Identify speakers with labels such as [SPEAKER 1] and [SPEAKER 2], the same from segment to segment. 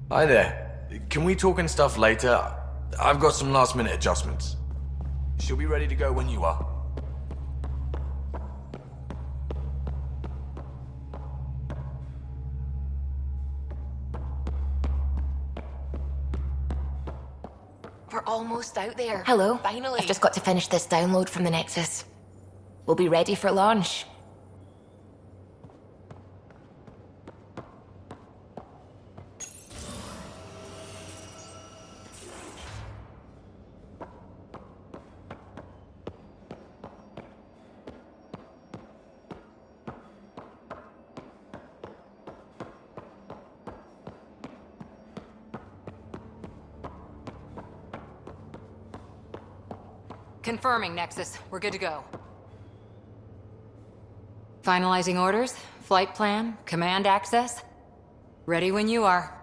[SPEAKER 1] Hi there. Can we talk and stuff later? I've got some last minute adjustments. She'll be ready to go when you are.
[SPEAKER 2] We're almost out there.
[SPEAKER 3] Hello.
[SPEAKER 2] Finally.
[SPEAKER 3] I've just got to finish this download from the Nexus. We'll be ready for launch.
[SPEAKER 4] Confirming, Nexus. We're good to go. Finalizing orders, flight plan, command access. Ready when you are.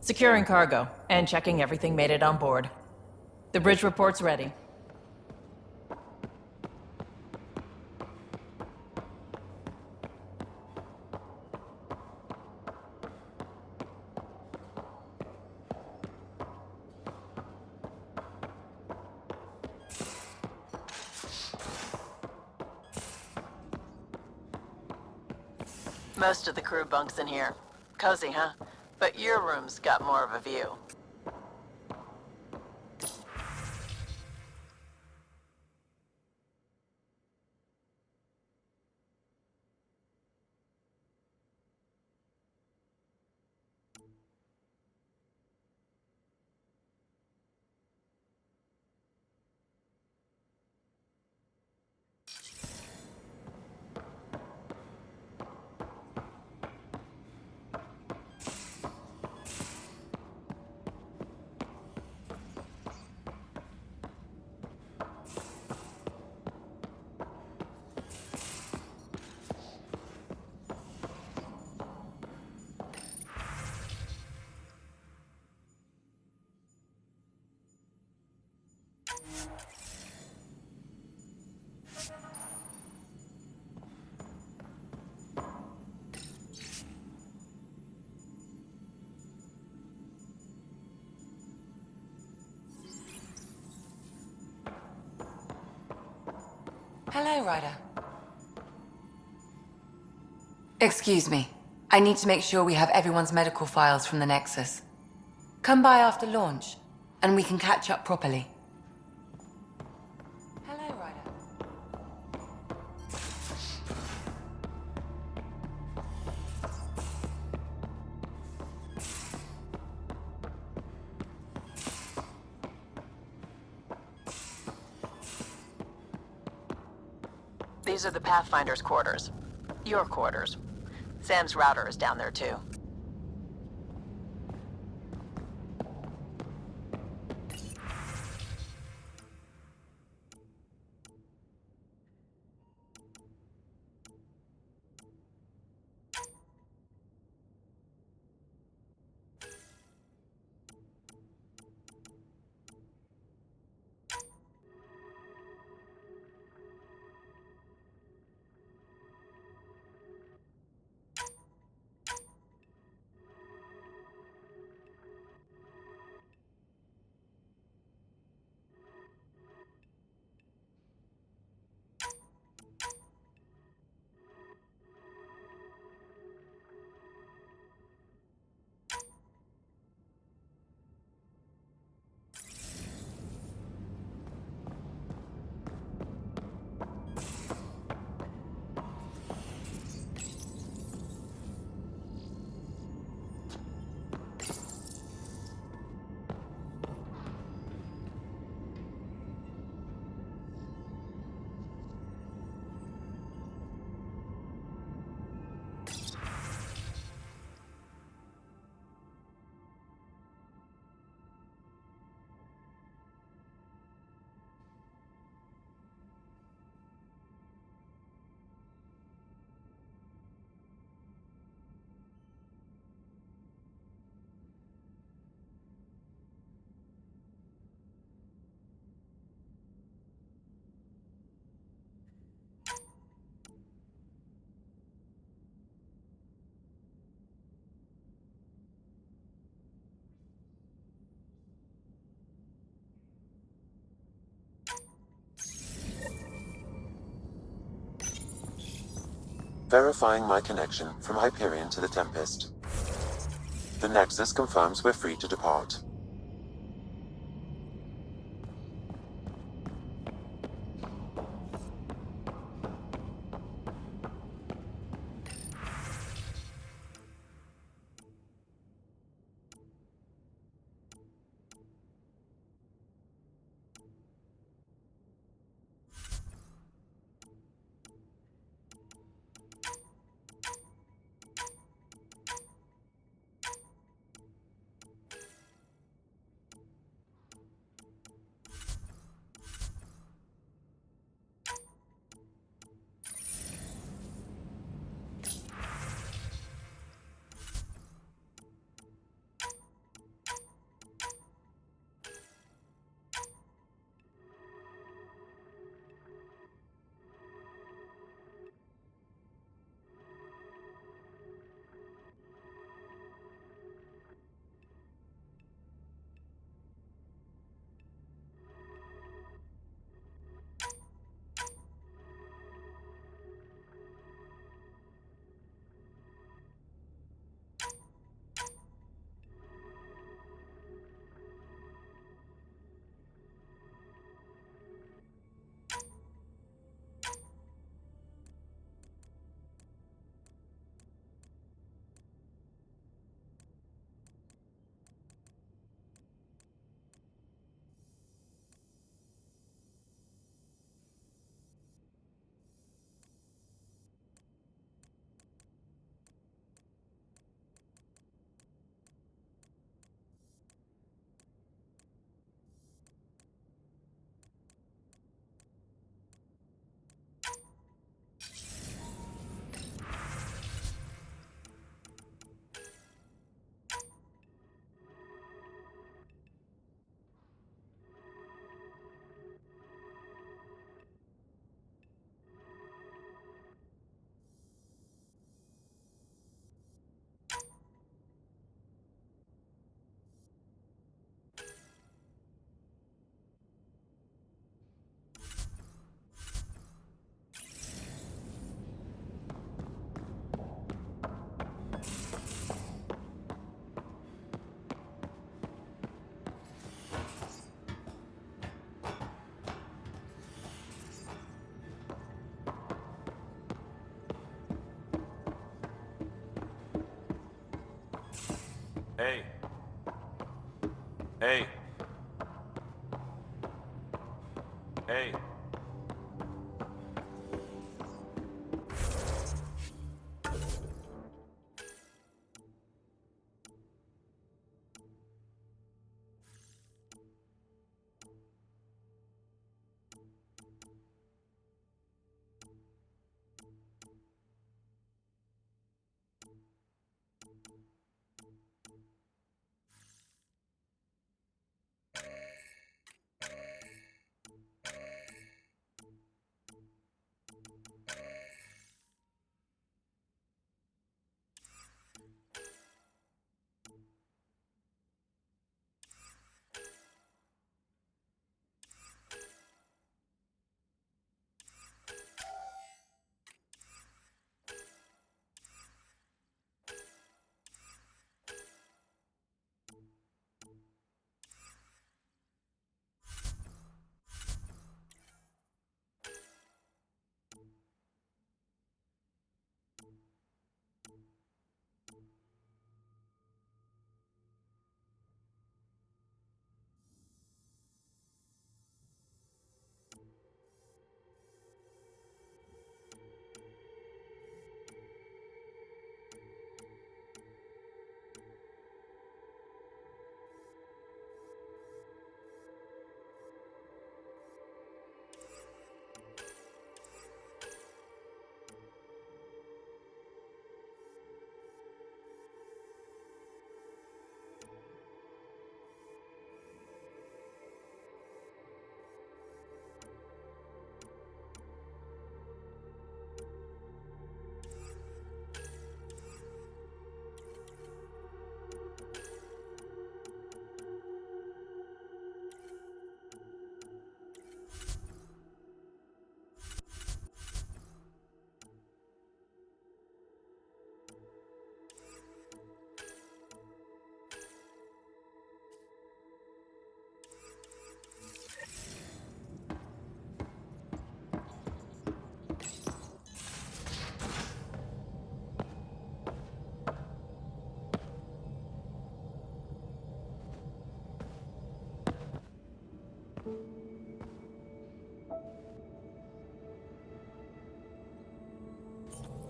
[SPEAKER 5] Securing cargo, and checking everything made it on board. The bridge report's ready.
[SPEAKER 6] Most of the crew bunks in here. Cozy, huh? But your room's got more of a view.
[SPEAKER 2] Hello, Ryder.
[SPEAKER 4] Excuse me. I need to make sure we have everyone's medical files from the Nexus. Come by after launch, and we can catch up properly.
[SPEAKER 2] Hello, Ryder.
[SPEAKER 6] These are the Pathfinder's quarters. Your quarters. Sam's router is down there too.
[SPEAKER 7] Verifying my connection from Hyperion to the Tempest. The Nexus confirms we're free to depart.
[SPEAKER 1] Hey. Hey. Hey.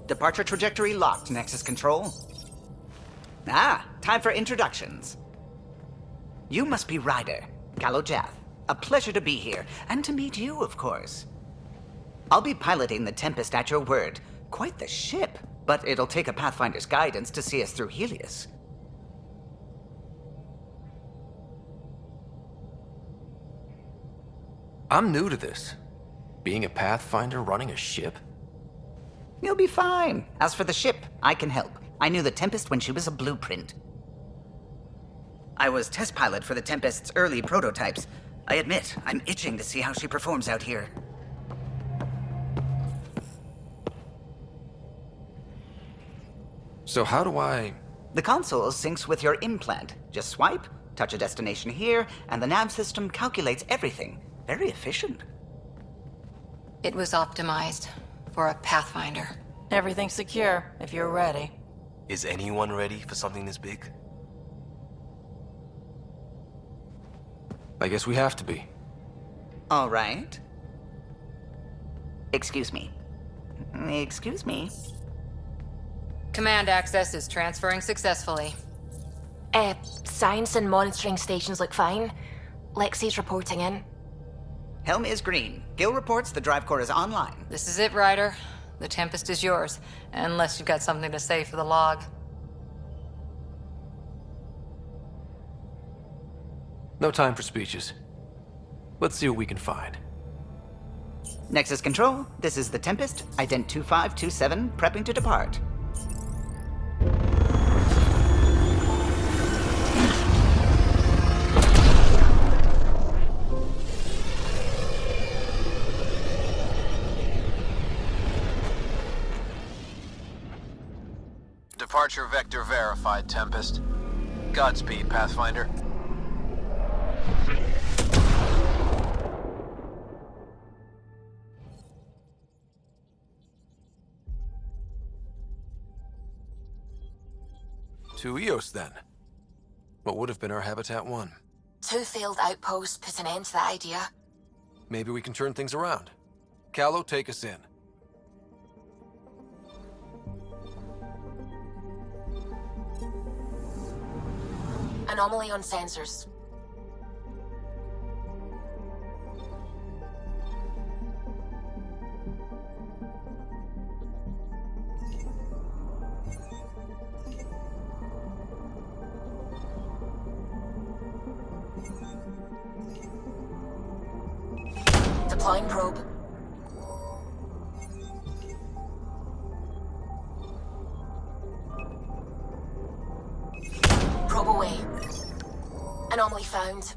[SPEAKER 8] Departure trajectory locked, Nexus Control. Ah, time for introductions. You must be Ryder, Kalojath. A pleasure to be here, and to meet you, of course. I'll be piloting the Tempest at your word. Quite the ship, but it'll take a Pathfinder's guidance to see us through Helios.
[SPEAKER 9] I'm new to this. Being a Pathfinder running a ship?
[SPEAKER 8] You'll be fine. As for the ship, I can help. I knew the Tempest when she was a blueprint. I was test pilot for the Tempest's early prototypes. I admit, I'm itching to see how she performs out here.
[SPEAKER 9] So how do I...
[SPEAKER 8] The console syncs with your implant. Just swipe, touch a destination here, and the nav system calculates everything. Very efficient.
[SPEAKER 2] It was optimized for a Pathfinder.
[SPEAKER 5] Everything's secure, if you're ready.
[SPEAKER 10] Is anyone ready for something this big?
[SPEAKER 9] I guess we have to be.
[SPEAKER 8] All right. Excuse me. Excuse me.
[SPEAKER 2] Command access is transferring successfully.
[SPEAKER 3] Science and monitoring stations look fine. Lexi's reporting in.
[SPEAKER 8] Helm is green. Gil reports the drive core is online.
[SPEAKER 2] This is it, Ryder. The Tempest is yours, unless you've got something to say for the log.
[SPEAKER 9] No time for speeches. Let's see what we can find.
[SPEAKER 8] Nexus Control, this is the Tempest, ident 2527, prepping to depart.
[SPEAKER 10] Departure vector verified, Tempest. Godspeed, Pathfinder.
[SPEAKER 9] To Eos, then. What would have been our Habitat 1?
[SPEAKER 3] 2 failed outposts put an end to that idea.
[SPEAKER 9] Maybe we can turn things around. Callow, take us in.
[SPEAKER 3] Anomaly on sensors. Deploying probe. Probe away. Anomaly found.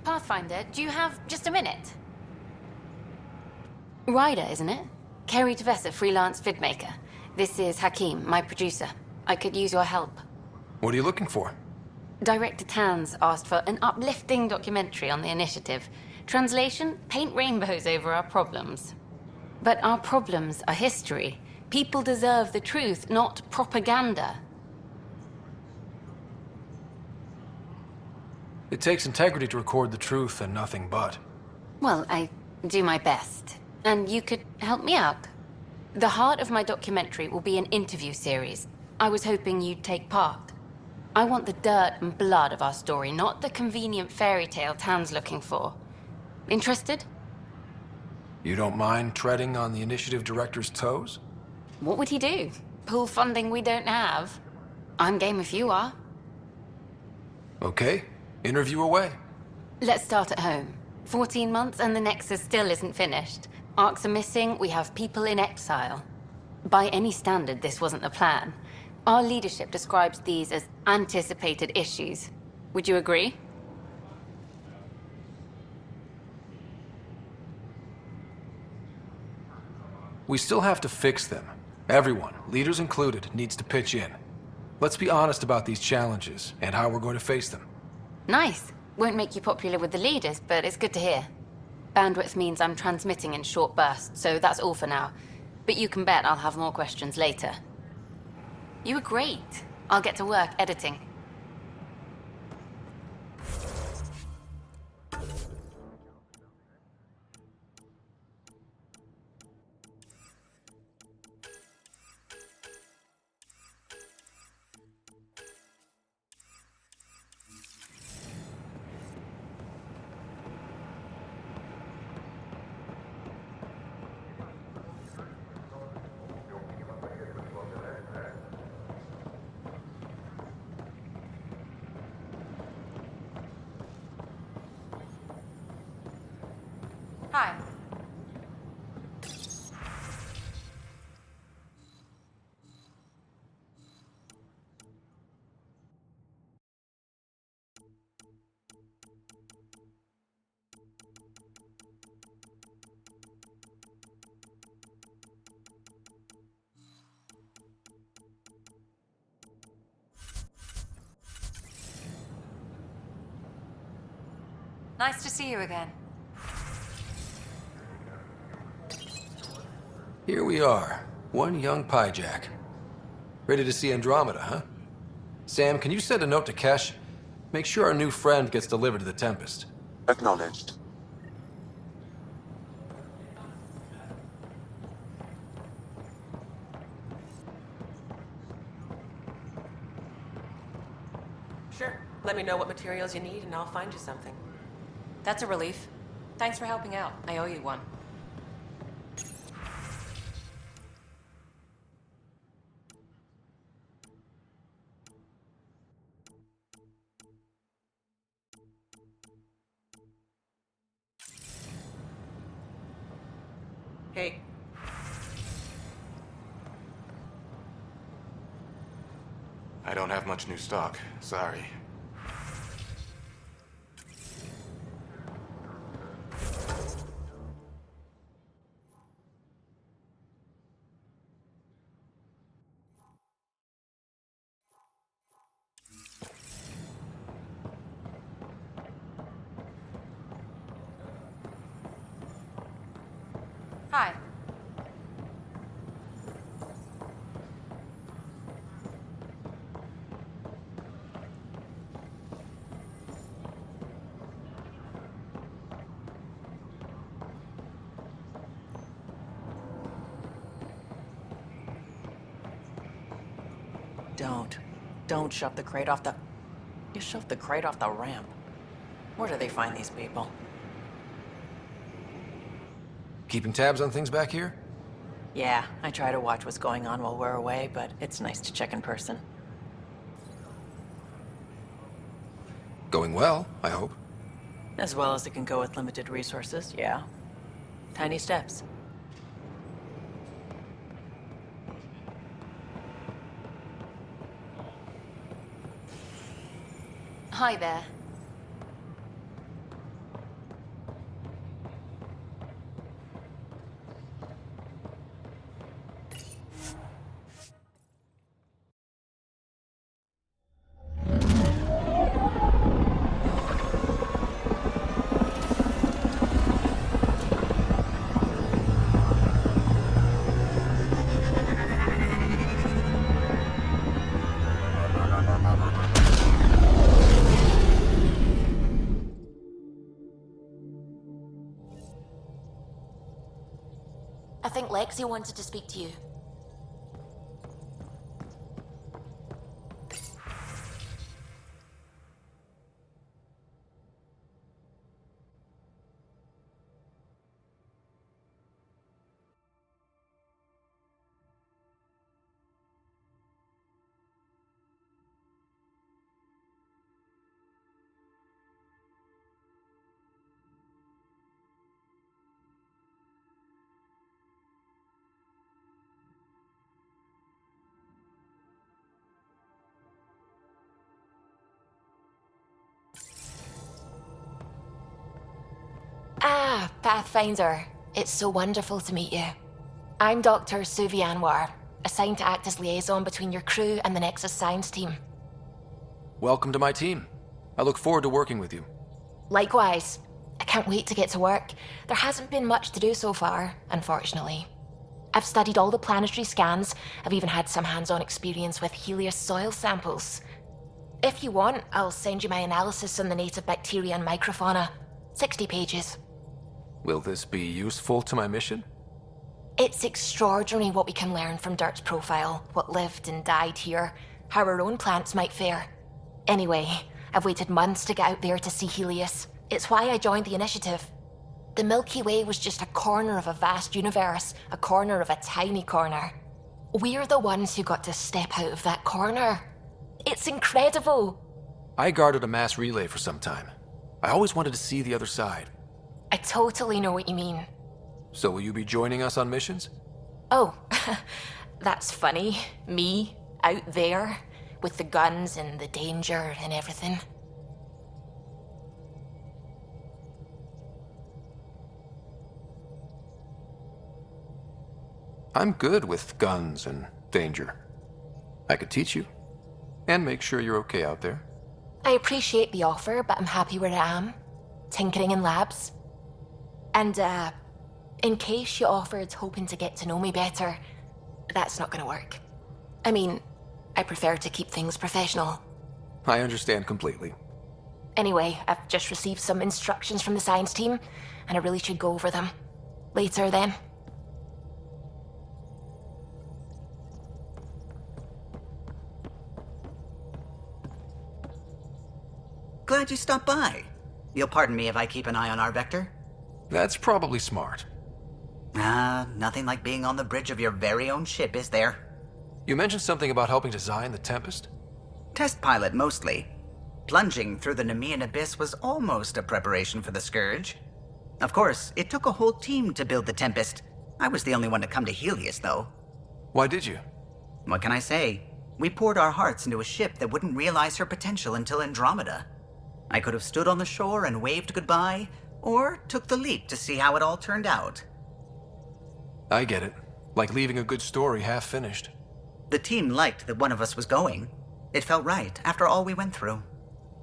[SPEAKER 3] Pathfinder, do you have just a minute? Ryder, isn't it? Kerry Tavessa, freelance vidmaker. This is Hakeem, my producer. I could use your help.
[SPEAKER 9] What are you looking for?
[SPEAKER 3] Director Tans asked for an uplifting documentary on the initiative. Translation, paint rainbows over our problems. But our problems are history. People deserve the truth, not propaganda.
[SPEAKER 9] It takes integrity to record the truth and nothing but.
[SPEAKER 3] Well, I do my best. And you could help me out. The heart of my documentary will be an interview series. I was hoping you'd take part. I want the dirt and blood of our story, not the convenient fairy tale Tan's looking for. Interested?
[SPEAKER 9] You don't mind treading on the initiative director's toes?
[SPEAKER 3] What would he do? Pull funding we don't have? I'm game if you are.
[SPEAKER 9] Okay, interview away.
[SPEAKER 3] Let's start at home. 14 months and the Nexus still isn't finished. Arcs are missing, we have people in exile. By any standard, this wasn't the plan. Our leadership describes these as anticipated issues. Would you agree?
[SPEAKER 9] We still have to fix them. Everyone, leaders included, needs to pitch in. Let's be honest about these challenges and how we're going to face them.
[SPEAKER 3] Nice. Won't make you popular with the leaders, but it's good to hear. Bandwidth means I'm transmitting in short bursts, so that's all for now. But you can bet I'll have more questions later. You were great. I'll get to work editing.
[SPEAKER 2] Hi. Nice to see you again.
[SPEAKER 9] Here we are, one young piejack. Ready to see Andromeda, huh? Sam, can you send a note to Kesh? Make sure our new friend gets delivered to the Tempest.
[SPEAKER 7] Acknowledged.
[SPEAKER 11] Sure. Let me know what materials you need and I'll find you something.
[SPEAKER 2] That's a relief. Thanks for helping out. I owe you one.
[SPEAKER 11] Hey.
[SPEAKER 1] I don't have much new stock. Sorry.
[SPEAKER 2] Hi.
[SPEAKER 5] Don't shove the crate off the... You shoved the crate off the ramp. Where do they find these people?
[SPEAKER 9] Keeping tabs on things back here?
[SPEAKER 5] Yeah, I try to watch what's going on while we're away, but it's nice to check in person.
[SPEAKER 9] Going well, I hope.
[SPEAKER 5] As well as it can go with limited resources, yeah. Tiny steps.
[SPEAKER 3] Hi there.
[SPEAKER 12] I think Lexi wanted to speak to you. Ah, Pathfinder. It's so wonderful to meet you. I'm Dr. Suvi Anwar, assigned to act as liaison between your crew and the Nexus science team.
[SPEAKER 9] Welcome to my team. I look forward to working with you.
[SPEAKER 12] Likewise. I can't wait to get to work. There hasn't been much to do so far, unfortunately. I've studied all the planetary scans. I've even had some hands-on experience with Helios soil samples. If you want, I'll send you my analysis on the native bacteria and microfauna. 60 pages.
[SPEAKER 9] Will this be useful to my mission?
[SPEAKER 12] It's extraordinary what we can learn from Dirt's profile, what lived and died here, how our own plants might fare. Anyway, I've waited months to get out there to see Helios. It's why I joined the initiative. The Milky Way was just a corner of a vast universe, a corner of a tiny corner. We're the ones who got to step out of that corner. It's incredible.
[SPEAKER 9] I guarded a mass relay for some time. I always wanted to see the other side.
[SPEAKER 12] I totally know what you mean.
[SPEAKER 9] So will you be joining us on missions?
[SPEAKER 12] Oh, that's funny. Me, out there, with the guns and the danger and everything.
[SPEAKER 9] I'm good with guns and danger. I could teach you, and make sure you're okay out there.
[SPEAKER 12] I appreciate the offer, but I'm happy where I am. Tinkering in labs. And, in case you offered hoping to get to know me better, that's not gonna work. I mean, I prefer to keep things professional.
[SPEAKER 9] I understand completely.
[SPEAKER 12] Anyway, I've just received some instructions from the science team, and I really should go over them. Later, then.
[SPEAKER 8] Glad you stopped by. You'll pardon me if I keep an eye on our vector?
[SPEAKER 9] That's probably smart.
[SPEAKER 8] Nothing like being on the bridge of your very own ship, is there?
[SPEAKER 9] You mentioned something about helping design the Tempest?
[SPEAKER 8] Test pilot, mostly. Plunging through the Nemean abyss was almost a preparation for the Scourge. Of course, it took a whole team to build the Tempest. I was the only one to come to Helios, though.
[SPEAKER 9] Why did you?
[SPEAKER 8] What can I say? We poured our hearts into a ship that wouldn't realize her potential until Andromeda. I could have stood on the shore and waved goodbye, or took the leap to see how it all turned out.
[SPEAKER 9] I get it. Like leaving a good story half-finished.
[SPEAKER 8] The team liked that one of us was going. It felt right after all we went through.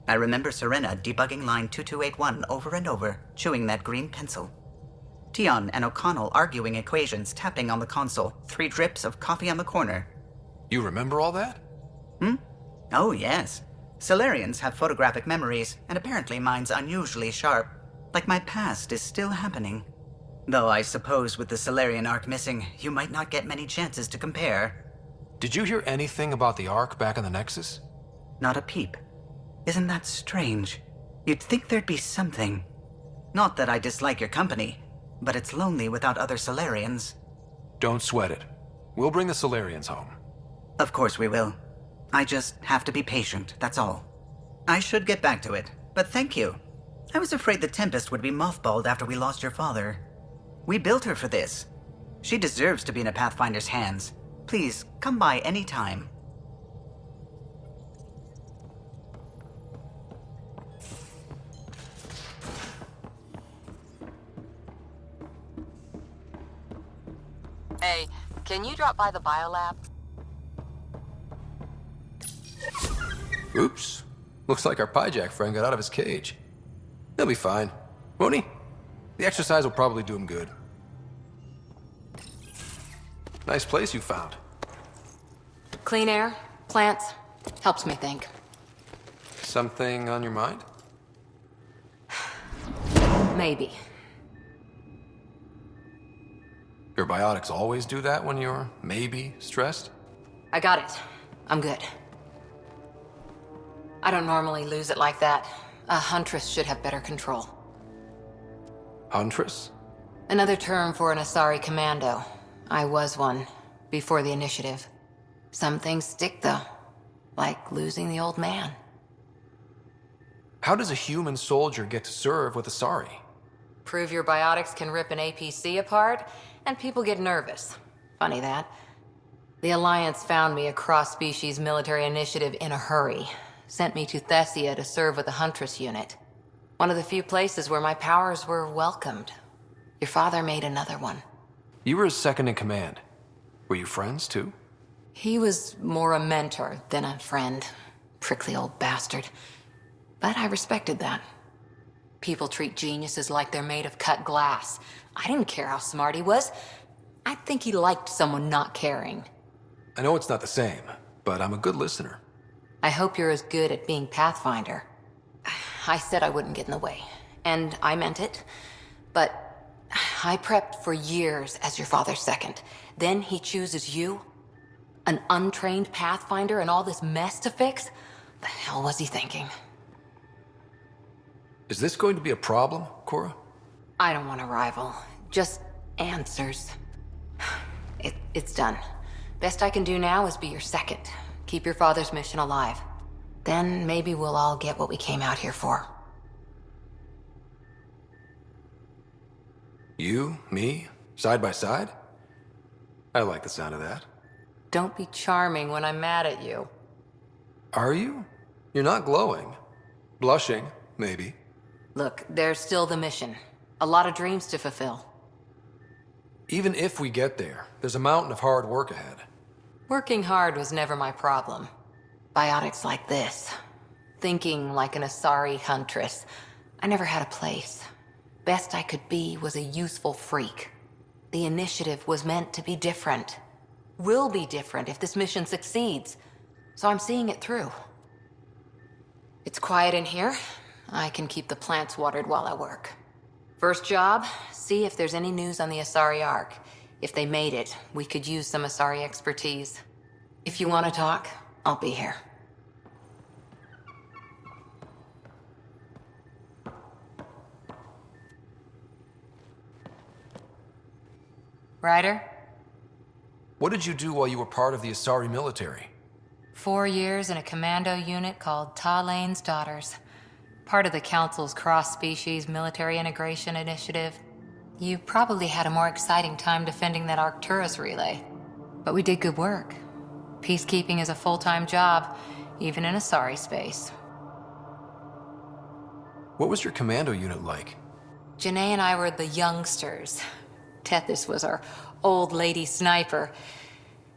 [SPEAKER 8] I remember Serena debugging line 2281 over and over, chewing that green pencil. Tion and O'Connell arguing equations, tapping on the console, 3 drips of coffee on the corner.
[SPEAKER 9] You remember all that?
[SPEAKER 8] Oh, yes. Solarians have photographic memories, and apparently mine's unusually sharp. Like my past is still happening. Though I suppose with the Solarian arc missing, you might not get many chances to compare.
[SPEAKER 9] Did you hear anything about the Ark back in the Nexus?
[SPEAKER 8] Not a peep. Isn't that strange? You'd think there'd be something. Not that I dislike your company, but it's lonely without other Solarians.
[SPEAKER 9] Don't sweat it. We'll bring the Solarians home.
[SPEAKER 8] Of course we will. I just have to be patient, that's all. I should get back to it, but thank you. I was afraid the Tempest would be mothballed after we lost your father. We built her for this. She deserves to be in a Pathfinder's hands. Please, come by any time.
[SPEAKER 6] Hey, can you drop by the biolab?
[SPEAKER 9] Oops. Looks like our Pyjack friend got out of his cage. He'll be fine. Won't he? The exercise will probably do him good. Nice place you found.
[SPEAKER 2] Clean air, plants, helps me think.
[SPEAKER 9] Something on your mind?
[SPEAKER 2] Maybe.
[SPEAKER 9] Your biotics always do that when you're maybe stressed?
[SPEAKER 2] I got it. I'm good. I don't normally lose it like that. A huntress should have better control.
[SPEAKER 9] Huntress?
[SPEAKER 2] Another term for an Asari commando. I was one, before the initiative. Some things stick, though. Like losing the old man.
[SPEAKER 9] How does a human soldier get to serve with Asari?
[SPEAKER 2] Prove your biotics can rip an APC apart, and people get nervous. Funny that. The Alliance found me a cross-species military initiative in a hurry. Sent me to Thessia to serve with the Huntress unit. One of the few places where my powers were welcomed. Your father made another one.
[SPEAKER 9] You were his second in command. Were you friends, too?
[SPEAKER 2] He was more a mentor than a friend. Prickly old bastard. But I respected that. People treat geniuses like they're made of cut glass. I didn't care how smart he was. I think he liked someone not caring.
[SPEAKER 9] I know it's not the same, but I'm a good listener.
[SPEAKER 2] I hope you're as good at being Pathfinder. I said I wouldn't get in the way, and I meant it. But I prepped for years as your father's second. Then he chooses you? An untrained Pathfinder and all this mess to fix? The hell was he thinking?
[SPEAKER 9] Is this going to be a problem, Cora?
[SPEAKER 2] I don't want a rival. Just answers. It's done. Best I can do now is be your second. Keep your father's mission alive. Then maybe we'll all get what we came out here for.
[SPEAKER 9] You, me, side by side? I like the sound of that.
[SPEAKER 2] Don't be charming when I'm mad at you.
[SPEAKER 9] Are you? You're not glowing. Blushing, maybe.
[SPEAKER 2] Look, there's still the mission. A lot of dreams to fulfill.
[SPEAKER 9] Even if we get there, there's a mountain of hard work ahead.
[SPEAKER 2] Working hard was never my problem. Biotics like this. Thinking like an Asari huntress. I never had a place. Best I could be was a useful freak. The initiative was meant to be different. Will be different if this mission succeeds. So I'm seeing it through. It's quiet in here. I can keep the plants watered while I work. First job, see if there's any news on the Asari Ark. If they made it, we could use some Asari expertise. If you want to talk, I'll be here. Ryder?
[SPEAKER 9] What did you do while you were part of the Asari military?
[SPEAKER 2] 4 years in a commando unit called Talane's Daughters. Part of the Council's cross-species military integration initiative. You probably had a more exciting time defending that Arcturus relay. But we did good work. Peacekeeping is a full-time job, even in Asari space.
[SPEAKER 9] What was your commando unit like?
[SPEAKER 2] Janae and I were the youngsters. Tethys was our old lady sniper.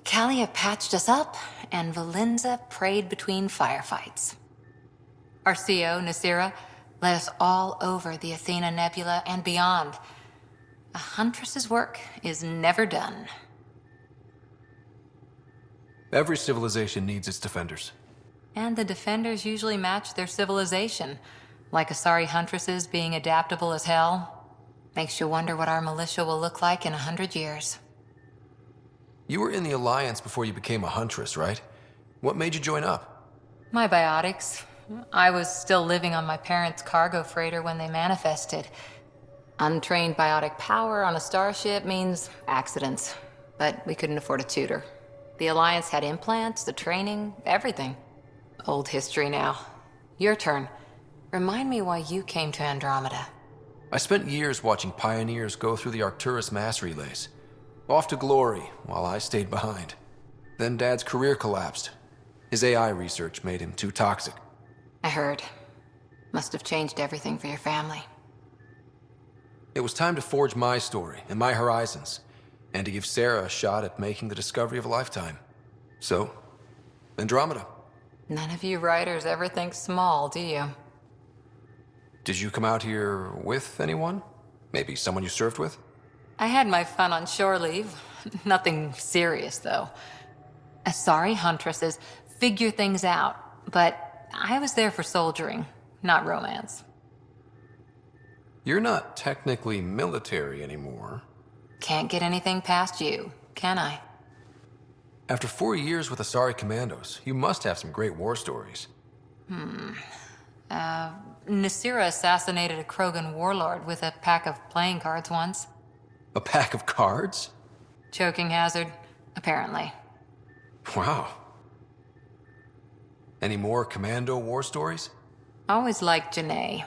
[SPEAKER 2] Kalia patched us up, and Valenza prayed between firefights. Our CO, Nasira, led us all over the Athena Nebula and beyond. A huntress's work is never done.
[SPEAKER 9] Every civilization needs its defenders.
[SPEAKER 2] And the defenders usually match their civilization, like Asari huntresses being adaptable as hell. Makes you wonder what our militia will look like in 100 years.
[SPEAKER 9] You were in the Alliance before you became a huntress, right? What made you join up?
[SPEAKER 2] My biotics. I was still living on my parents' cargo freighter when they manifested. Untrained biotic power on a starship means accidents, but we couldn't afford a tutor. The Alliance had implants, the training, everything. Old history now. Your turn. Remind me why you came to Andromeda.
[SPEAKER 9] I spent years watching pioneers go through the Arcturus mass relays. Off to glory, while I stayed behind. Then Dad's career collapsed. His AI research made him too toxic.
[SPEAKER 2] I heard. Must have changed everything for your family.
[SPEAKER 9] It was time to forge my story and my horizons, and to give Sarah a shot at making the discovery of a lifetime. So, Andromeda.
[SPEAKER 2] None of you writers ever think small, do you?
[SPEAKER 9] Did you come out here with anyone? Maybe someone you served with?
[SPEAKER 2] I had my fun on shore leave. Nothing serious, though. Asari huntresses figure things out, but I was there for soldiering, not romance.
[SPEAKER 9] You're not technically military anymore.
[SPEAKER 2] Can't get anything past you, can I?
[SPEAKER 9] After 4 years with Asari Commandos, you must have some great war stories.
[SPEAKER 2] Nasira assassinated a Krogan warlord with a pack of playing cards once.
[SPEAKER 9] A pack of cards?
[SPEAKER 2] Choking hazard, apparently.
[SPEAKER 9] Wow. Any more Commando war stories?
[SPEAKER 2] Always liked Janae.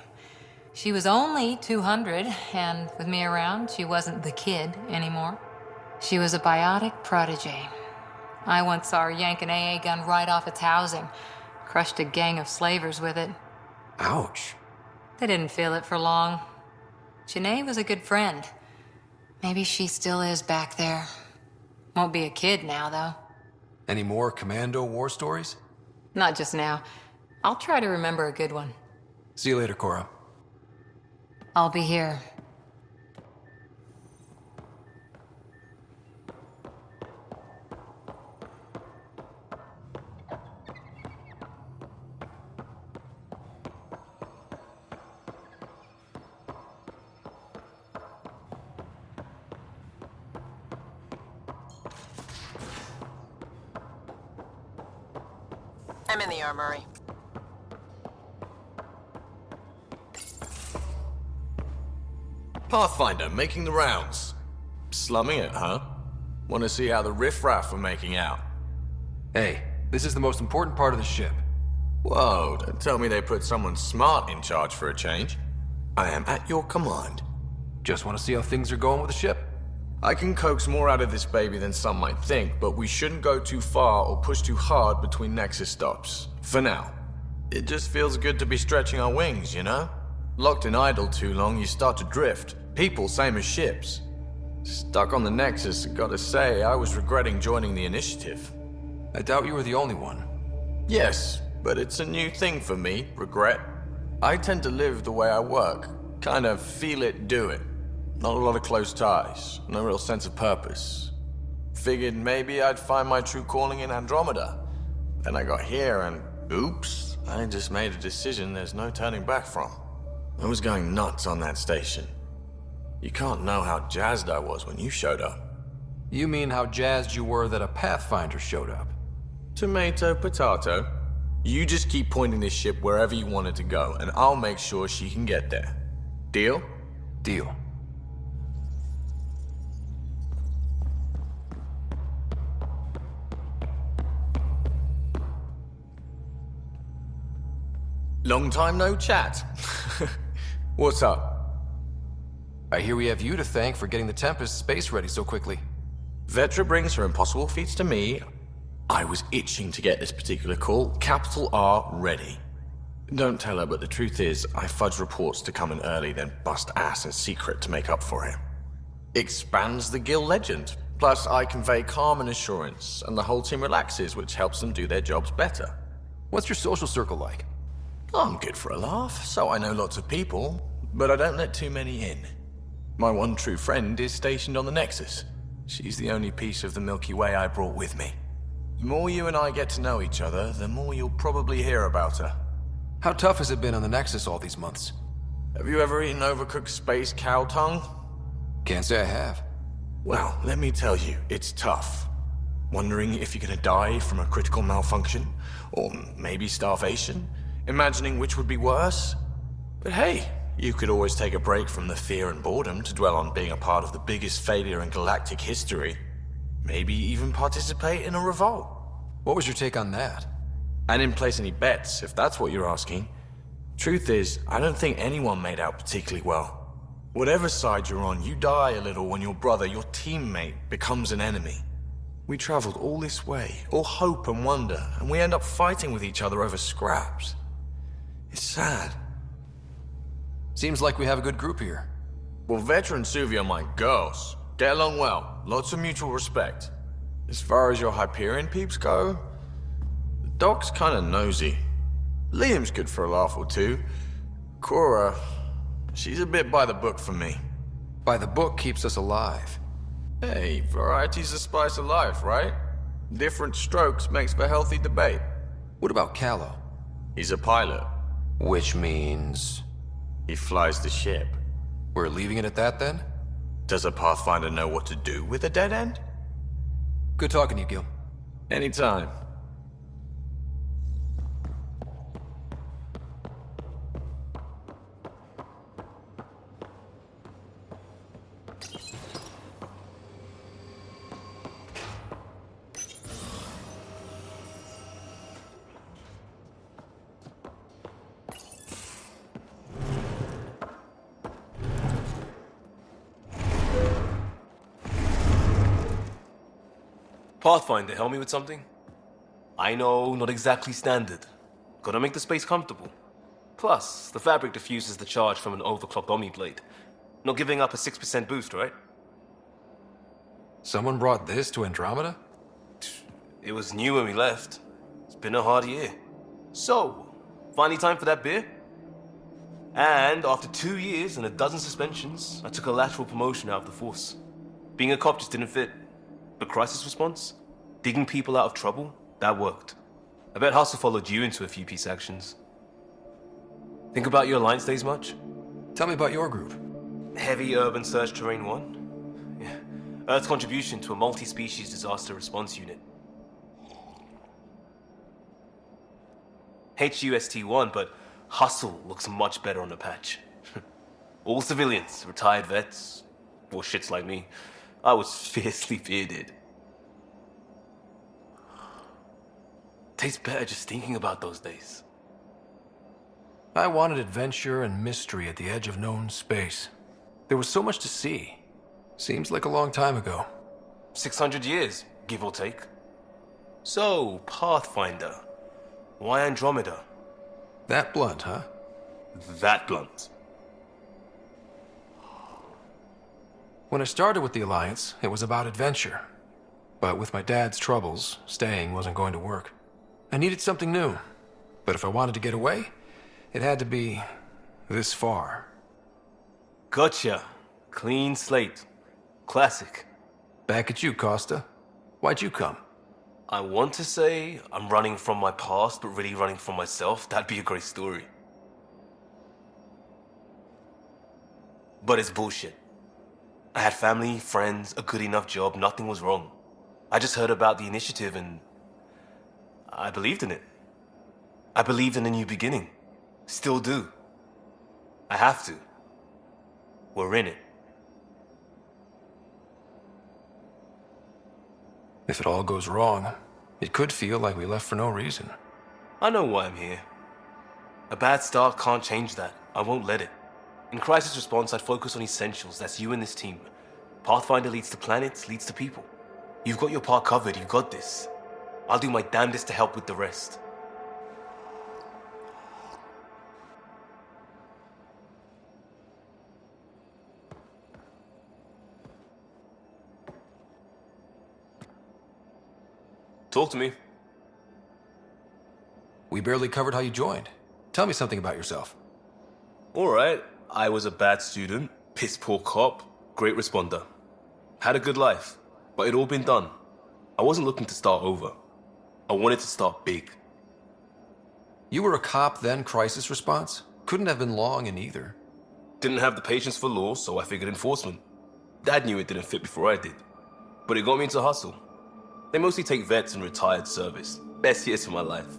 [SPEAKER 2] She was only 200, and with me around, she wasn't the kid anymore. She was a biotic protege. I once saw her yank an AA gun right off its housing, crushed a gang of slavers with it.
[SPEAKER 9] Ouch.
[SPEAKER 2] They didn't feel it for long. Janae was a good friend. Maybe she still is back there. Won't be a kid now, though.
[SPEAKER 9] Any more Commando war stories?
[SPEAKER 2] Not just now. I'll try to remember a good one.
[SPEAKER 9] See you later, Cora.
[SPEAKER 2] I'll be here.
[SPEAKER 6] I'm in the armory.
[SPEAKER 1] Pathfinder, making the rounds. Slumming it, huh? Want to see how the riffraff are making out?
[SPEAKER 9] Hey, this is the most important part of the ship.
[SPEAKER 1] Whoa, don't tell me they put someone smart in charge for a change. I am at your command.
[SPEAKER 9] Just want to see how things are going with the ship.
[SPEAKER 1] I can coax more out of this baby than some might think, but we shouldn't go too far or push too hard between Nexus stops. For now. It just feels good to be stretching our wings, you know? Locked in idle too long, you start to drift. People, same as ships. Stuck on the Nexus, gotta say, I was regretting joining the Initiative.
[SPEAKER 9] I doubt you were the only one.
[SPEAKER 1] Yes, but it's a new thing for me, regret. I tend to live the way I work. Kind of feel it, do it. Not a lot of close ties, no real sense of purpose. Figured maybe I'd find my true calling in Andromeda. Then I got here and, oops, I just made a decision there's no turning back from. I was going nuts on that station. You can't know how jazzed I was when you showed up.
[SPEAKER 9] You mean how jazzed you were that a Pathfinder showed up?
[SPEAKER 1] Tomato, potato. You just keep pointing this ship wherever you want it to go, and I'll make sure she can get there. Deal?
[SPEAKER 9] Deal.
[SPEAKER 1] Long time no chat. What's up?
[SPEAKER 9] I hear we have you to thank for getting the Tempest space ready so quickly.
[SPEAKER 1] Vetra brings her impossible feats to me. I was itching to get this particular call. Capital R ready. Don't tell her, but the truth is, I fudge reports to come in early, then bust ass in secret to make up for it. Expands the guild legend. Plus, I convey calm and assurance, and the whole team relaxes, which helps them do their jobs better.
[SPEAKER 9] What's your social circle like?
[SPEAKER 1] I'm good for a laugh, so I know lots of people, but I don't let too many in. My one true friend is stationed on the Nexus. She's the only piece of the Milky Way I brought with me. The more you and I get to know each other, the more you'll probably hear about her.
[SPEAKER 9] How tough has it been on the Nexus all these months?
[SPEAKER 1] Have you ever eaten overcooked space cow tongue?
[SPEAKER 9] Can't say I have.
[SPEAKER 1] Well, let me tell you, it's tough. Wondering if you're gonna die from a critical malfunction, or maybe starvation? Imagining which would be worse? But hey, you could always take a break from the fear and boredom to dwell on being a part of the biggest failure in galactic history. Maybe even participate in a revolt.
[SPEAKER 9] What was your take on that?
[SPEAKER 1] I didn't place any bets, if that's what you're asking. Truth is, I don't think anyone made out particularly well. Whatever side you're on, you die a little when your brother, your teammate, becomes an enemy. We traveled all this way, all hope and wonder, and we end up fighting with each other over scraps. It's sad.
[SPEAKER 9] Seems like we have a good group here.
[SPEAKER 1] Well, Vetra and Suvi are my girls. Get along well, lots of mutual respect. As far as your Hyperion peeps go, the doc's kinda nosy. Liam's good for a laugh or two. Cora, she's a bit by the book for me.
[SPEAKER 9] By the book keeps us alive.
[SPEAKER 1] Hey, variety's the spice of life, right? Different strokes makes for healthy debate.
[SPEAKER 9] What about Callow?
[SPEAKER 1] He's a pilot.
[SPEAKER 9] Which means...
[SPEAKER 1] he flies the ship.
[SPEAKER 9] We're leaving it at that then?
[SPEAKER 1] Does a Pathfinder know what to do with a dead end?
[SPEAKER 9] Good talking to you, Gil.
[SPEAKER 1] Anytime.
[SPEAKER 13] Pathfinder, help me with something? I know, not exactly standard. Gotta make the space comfortable. Plus, the fabric diffuses the charge from an overclocked Omni blade. Not giving up a 6% boost, right?
[SPEAKER 9] Someone brought this to Andromeda?
[SPEAKER 13] It was new when we left. It's been a hard year. So, finally time for that beer? And after 2 years and a dozen suspensions, I took a lateral promotion out of the force. Being a cop just didn't fit. But crisis response? Digging people out of trouble? That worked. I bet Hustle followed you into a few peace actions. Think about your Alliance days much?
[SPEAKER 9] Tell me about your group.
[SPEAKER 13] Heavy Urban Search Terrain 1? Yeah. Earth's contribution to a multi-species disaster response unit. HUST-1, but Hustle looks much better on the patch. All civilians, retired vets, or shits like me. I was fiercely bearded. Tastes better just thinking about those days.
[SPEAKER 9] I wanted adventure and mystery at the edge of known space. There was so much to see. Seems like a long time ago.
[SPEAKER 13] 600 years, give or take. So, Pathfinder. Why Andromeda?
[SPEAKER 9] That blunt, huh?
[SPEAKER 13] That blunt.
[SPEAKER 9] When I started with the Alliance, it was about adventure. But with my dad's troubles, staying wasn't going to work. I needed something new. But if I wanted to get away, it had to be this far.
[SPEAKER 13] Gotcha. Clean slate. Classic.
[SPEAKER 9] Back at you, Costa. Why'd you come?
[SPEAKER 13] I want to say I'm running from my past, but really running from myself. That'd be a great story. But it's bullshit. I had family, friends, a good enough job, nothing was wrong. I just heard about the initiative and I believed in it. I believed in a new beginning. Still do. I have to. We're in it.
[SPEAKER 9] If it all goes wrong, it could feel like we left for no reason.
[SPEAKER 13] I know why I'm here. A bad start can't change that. I won't let it. In crisis response, I'd focus on essentials. That's you and this team. Pathfinder leads to planets, leads to people. You've got your part covered. You've got this. I'll do my damnedest to help with the rest. Talk to me.
[SPEAKER 9] We barely covered how you joined. Tell me something about yourself.
[SPEAKER 13] All right. I was a bad student, piss poor cop, great responder. Had a good life, but it'd all been done. I wasn't looking to start over. I wanted to start big.
[SPEAKER 9] You were a cop, then crisis response? Couldn't have been long in either.
[SPEAKER 13] Didn't have the patience for law, so I figured enforcement. Dad knew it didn't fit before I did. But it got me into Hustle. They mostly take vets and retired service. Best years of my life.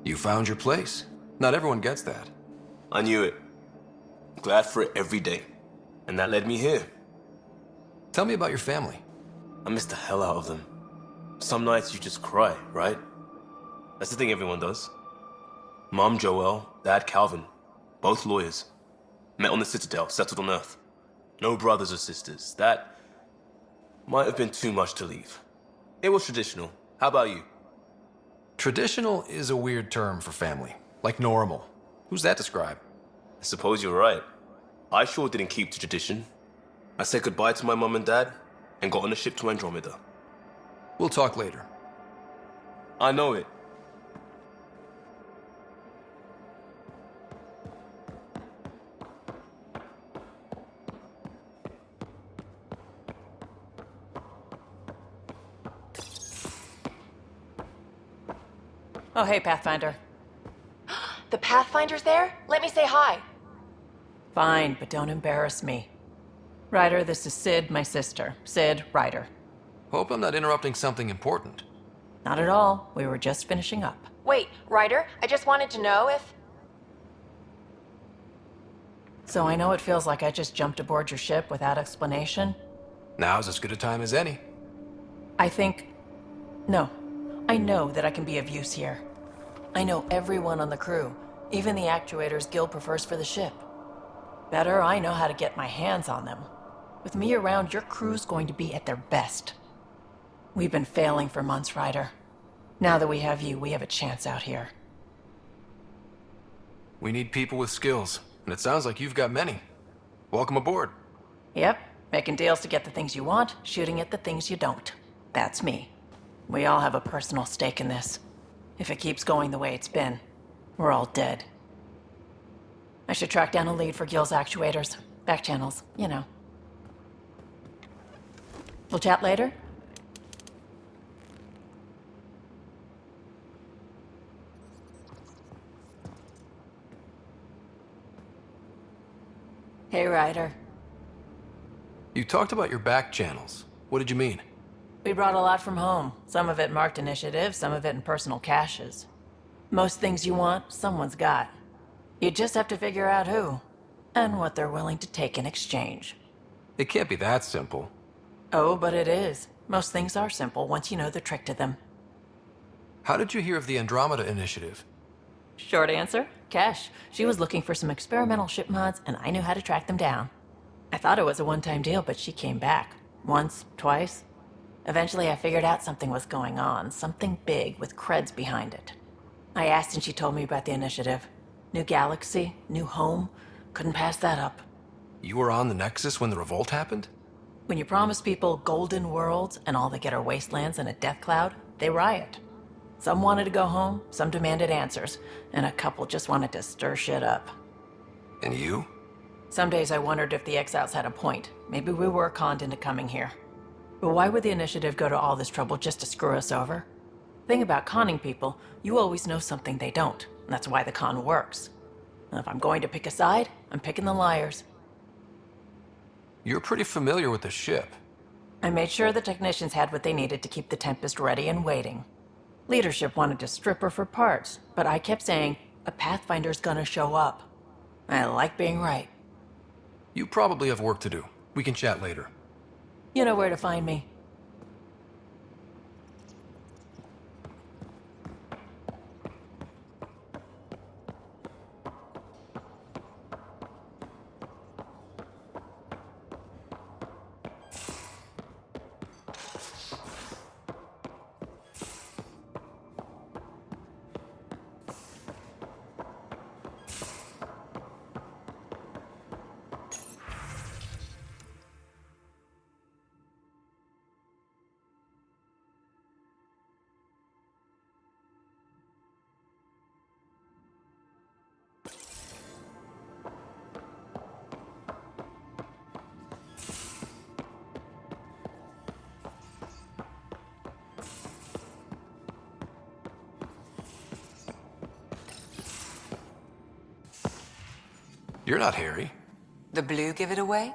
[SPEAKER 9] You found your place. Not everyone gets that.
[SPEAKER 13] I knew it. Glad for it every day. And that led me here.
[SPEAKER 9] Tell me about your family.
[SPEAKER 13] I miss the hell out of them. Some nights you just cry, right? That's the thing everyone does. Mom Joelle, Dad Calvin. Both lawyers. Met on the Citadel, settled on Earth. No brothers or sisters. That might have been too much to leave. It was traditional. How about you?
[SPEAKER 9] Traditional is a weird term for family. Like normal. Who's that describe?
[SPEAKER 13] I suppose you're right. I sure didn't keep to tradition. I said goodbye to my mom and dad and got on a ship to Andromeda.
[SPEAKER 9] We'll talk later.
[SPEAKER 13] I know it.
[SPEAKER 6] Oh, hey, Pathfinder.
[SPEAKER 12] The Pathfinder's there? Let me say hi.
[SPEAKER 6] Fine, but don't embarrass me.
[SPEAKER 5] Ryder, this is Sid, my sister. Sid, Ryder.
[SPEAKER 9] Hope I'm not interrupting something important.
[SPEAKER 5] Not at all. We were just finishing up.
[SPEAKER 12] Wait, Ryder, I just wanted to know if...
[SPEAKER 5] So I know it feels like I just jumped aboard your ship without explanation.
[SPEAKER 9] Now's as good a time as any.
[SPEAKER 5] I think... No. I know that I can be of use here. I know everyone on the crew, even the actuators Gil prefers for the ship. Better, I know how to get my hands on them. With me around, your crew's going to be at their best. We've been failing for months, Ryder. Now that we have you, we have a chance out here.
[SPEAKER 9] We need people with skills, and it sounds like you've got many. Welcome aboard.
[SPEAKER 5] Yep, making deals to get the things you want, shooting at the things you don't. That's me. We all have a personal stake in this. If it keeps going the way it's been, we're all dead. I should track down a lead for Gil's actuators. Back channels, you know. We'll chat later? Hey, Ryder.
[SPEAKER 9] You talked about your back channels. What did you mean?
[SPEAKER 5] We brought a lot from home. Some of it marked initiative, some of it in personal caches. Most things you want, someone's got. You just have to figure out who, and what they're willing to take in exchange.
[SPEAKER 9] It can't be that simple.
[SPEAKER 5] Oh, but it is. Most things are simple once you know the trick to them.
[SPEAKER 9] How did you hear of the Andromeda initiative?
[SPEAKER 5] Short answer, Cash. She was looking for some experimental ship mods, and I knew how to track them down. I thought it was a one-time deal, but she came back. Once, twice. Eventually, I figured out something was going on, something big with creds behind it. I asked and she told me about the initiative. New galaxy, new home. Couldn't pass that up.
[SPEAKER 9] You were on the Nexus when the revolt happened?
[SPEAKER 5] When you promise people golden worlds and all they get are wastelands and a death cloud, they riot. Some wanted to go home, some demanded answers, and a couple just wanted to stir shit up.
[SPEAKER 9] And you?
[SPEAKER 5] Some days I wondered if the exiles had a point. Maybe we were conned into coming here. But why would the initiative go to all this trouble just to screw us over? Thing about conning people, you always know something they don't. And that's why the con works. And if I'm going to pick a side, I'm picking the liars.
[SPEAKER 9] You're pretty familiar with the ship.
[SPEAKER 5] I made sure the technicians had what they needed to keep the Tempest ready and waiting. Leadership wanted to strip her for parts, but I kept saying, a Pathfinder's gonna show up. I like being right.
[SPEAKER 9] You probably have work to do. We can chat later.
[SPEAKER 5] You know where to find me.
[SPEAKER 9] You're not Harry.
[SPEAKER 4] The blue give it away?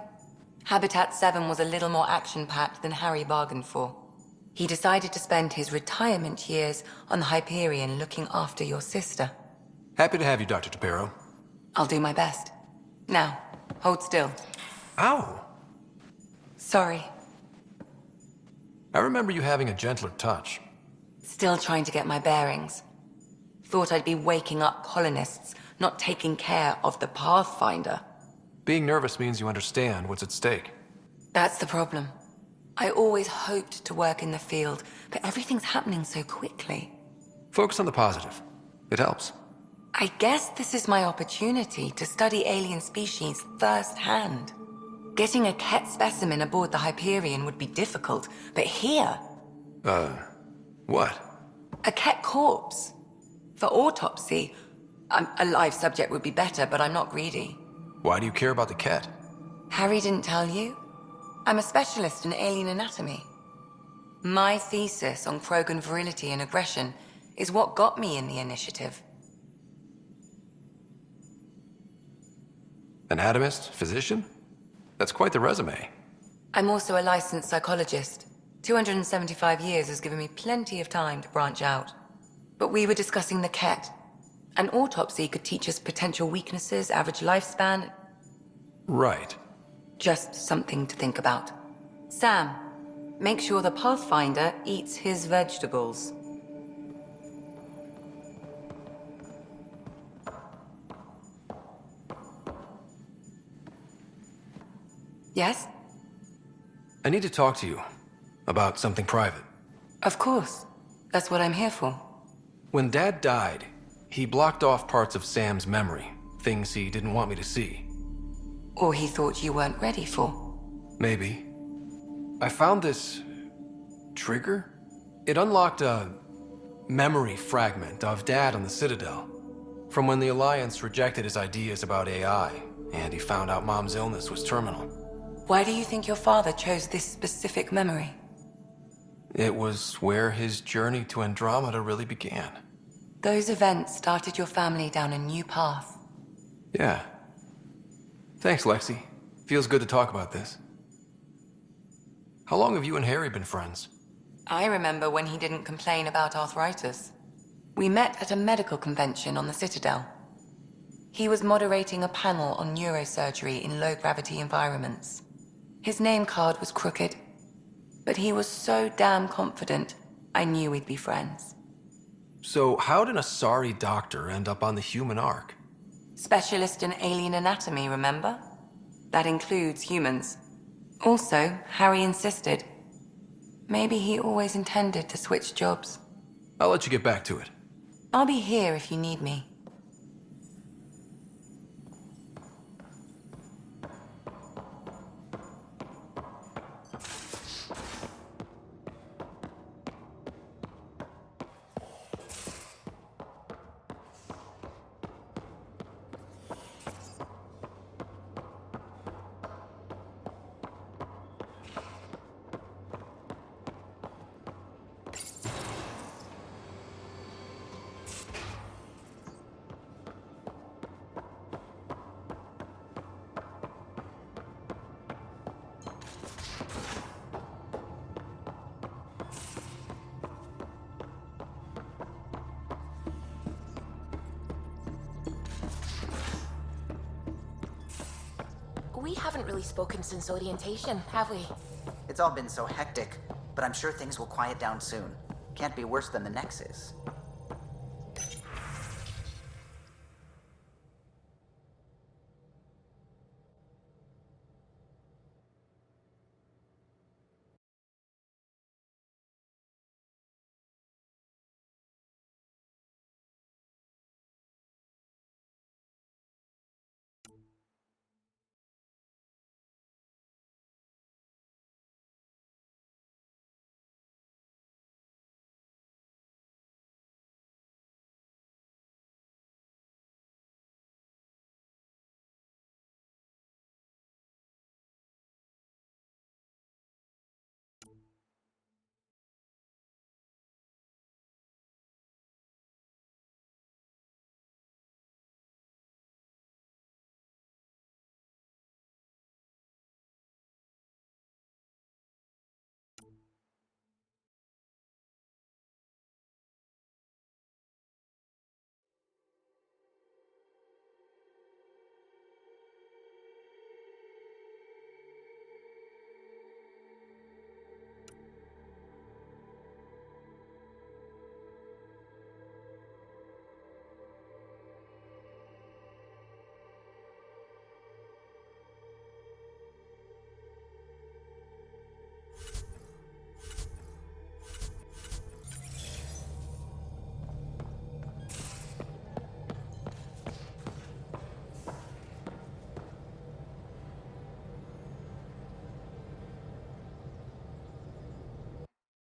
[SPEAKER 4] Habitat 7 was a little more action-packed than Harry bargained for. He decided to spend his retirement years on the Hyperion looking after your sister.
[SPEAKER 9] Happy to have you, Dr. Tapero.
[SPEAKER 4] I'll do my best. Now, hold still.
[SPEAKER 9] Ow!
[SPEAKER 4] Sorry.
[SPEAKER 9] I remember you having a gentler touch.
[SPEAKER 4] Still trying to get my bearings. Thought I'd be waking up colonists, not taking care of the Pathfinder.
[SPEAKER 9] Being nervous means you understand what's at stake.
[SPEAKER 4] That's the problem. I always hoped to work in the field, but everything's happening so quickly.
[SPEAKER 9] Focus on the positive. It helps.
[SPEAKER 4] I guess this is my opportunity to study alien species firsthand. Getting a Ket specimen aboard the Hyperion would be difficult, but here...
[SPEAKER 9] What?
[SPEAKER 4] A Ket corpse. For autopsy, a live subject would be better, but I'm not greedy.
[SPEAKER 9] Why do you care about the Ket?
[SPEAKER 4] Harry didn't tell you? I'm a specialist in alien anatomy. My thesis on Krogan virility and aggression is what got me in the initiative.
[SPEAKER 9] Anatomist? Physician? That's quite the resume.
[SPEAKER 4] I'm also a licensed psychologist. 275 years has given me plenty of time to branch out. But we were discussing the Ket. An autopsy could teach us potential weaknesses, average lifespan.
[SPEAKER 9] Right.
[SPEAKER 4] Just something to think about. Sam, make sure the Pathfinder eats his vegetables. Yes?
[SPEAKER 9] I need to talk to you about something private.
[SPEAKER 4] Of course. That's what I'm here for.
[SPEAKER 9] When Dad died, he blocked off parts of Sam's memory, things he didn't want me to see.
[SPEAKER 4] Or he thought you weren't ready for.
[SPEAKER 9] Maybe. I found this trigger. It unlocked a memory fragment of Dad on the Citadel, from when the Alliance rejected his ideas about AI, and he found out Mom's illness was terminal.
[SPEAKER 4] Why do you think your father chose this specific memory?
[SPEAKER 9] It was where his journey to Andromeda really began.
[SPEAKER 4] Those events started your family down a new path.
[SPEAKER 9] Yeah. Thanks, Lexi. Feels good to talk about this. How long have you and Harry been friends?
[SPEAKER 4] I remember when he didn't complain about arthritis. We met at a medical convention on the Citadel. He was moderating a panel on neurosurgery in low-gravity environments. His name card was crooked, but he was so damn confident, I knew we'd be friends.
[SPEAKER 9] So how did a sorry doctor end up on the human ark?
[SPEAKER 4] Specialist in alien anatomy, remember? That includes humans. Also, Harry insisted. Maybe he always intended to switch jobs.
[SPEAKER 9] I'll let you get back to it.
[SPEAKER 4] I'll be here if you need me.
[SPEAKER 12] We haven't really spoken since orientation, have we?
[SPEAKER 14] It's all been so hectic, but I'm sure things will quiet down soon. Can't be worse than the Nexus.